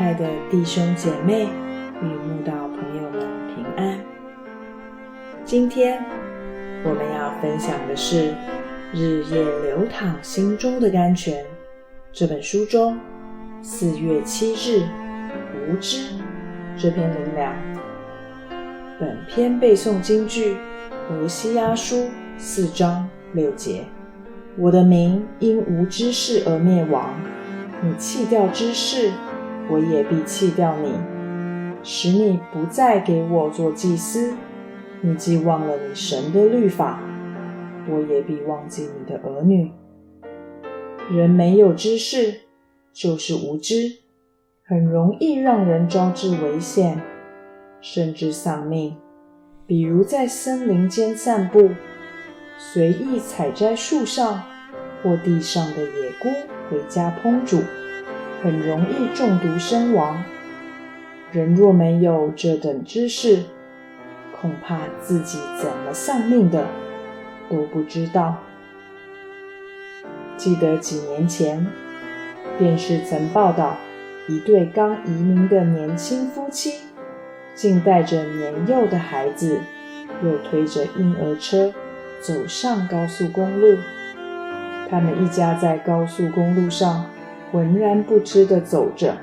爱的弟兄姐妹与慕道朋友们平安。今天我们要分享的是日夜流淌心中的甘泉这本书中4月7日无知这篇灵粮。本篇背诵金句何西阿书4章6节。我的民因无知识而灭亡，你弃掉知识，我也必弃掉你，使你不再给我做祭司。你既忘了你神的律法，我也必忘记你的儿女。人没有知识就是无知，很容易让人招致危险，甚至丧命。比如在森林间散步，随意采摘树上或地上的野菇回家烹煮，很容易中毒身亡。人若没有这等知识，恐怕自己怎么丧命的都不知道。记得几年前，电视曾报道一对刚移民的年轻夫妻，竟带着年幼的孩子，又推着婴儿车走上高速公路。他们一家在高速公路上浑然不知地走着，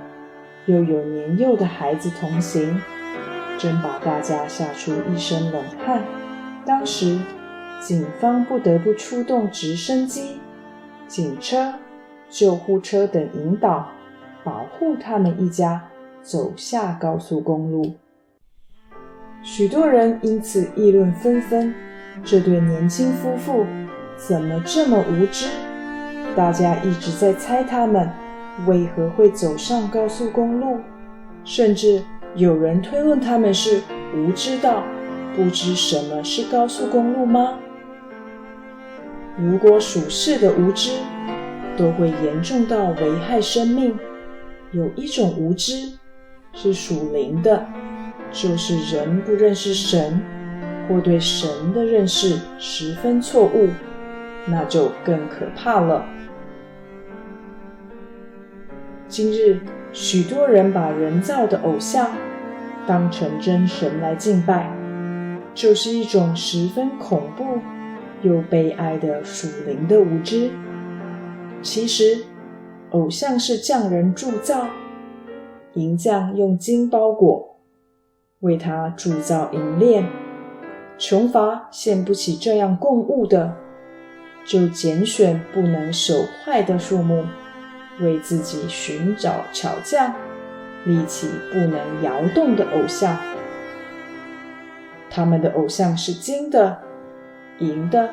又有年幼的孩子同行，真把大家吓出一身冷汗。当时警方不得不出动直升机、警车、救护车等引导，保护他们一家走下高速公路。许多人因此议论纷纷，这对年轻夫妇怎么这么无知？大家一直在猜他们为何会走上高速公路，甚至有人推论他们是无知到不知什么是高速公路吗？如果属世的无知都会严重到危害生命，有一种无知是属灵的，就是人不认识神，或对神的认识十分错误，那就更可怕了。今日许多人把人造的偶像当成真神来敬拜，就是一种十分恐怖又悲哀的属灵的无知。其实偶像是匠人铸造，银匠用金包裹，为它铸造银链，穷乏献不起这样供物的，就拣选不能朽坏的树木，为自己寻找巧匠，立起不能摇动的偶像。他们的偶像是金的、银的，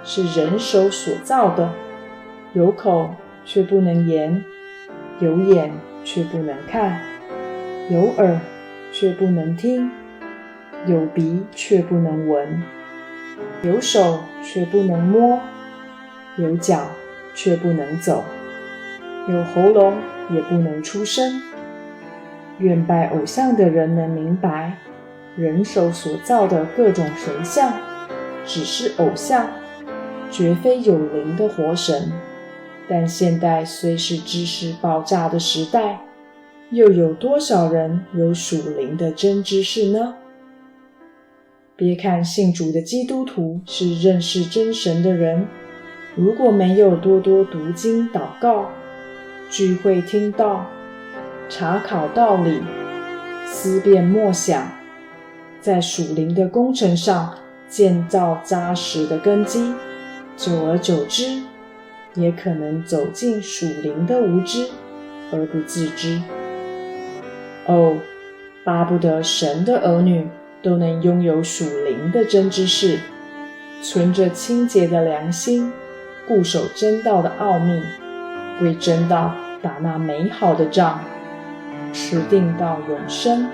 是人手所造的，有口却不能言，有眼却不能看，有耳却不能听，有鼻却不能闻，有手却不能摸，有脚却不能走，有喉咙也不能出声。愿拜偶像的人能明白，人手所造的各种神像只是偶像，绝非有灵的活神。但现代虽是知识爆炸的时代，又有多少人有属灵的真知识呢？别看信主的基督徒是认识真神的人，如果没有多多读经祷告，聚会听道，查考道理，思辨默想，在属灵的工程上建造扎实的根基，久而久之也可能走进属灵的无知而不自知。巴不得神的儿女都能拥有属灵的真知识，存着清洁的良心，固守真道的奥秘，为真道打那美好的仗，持定到永生。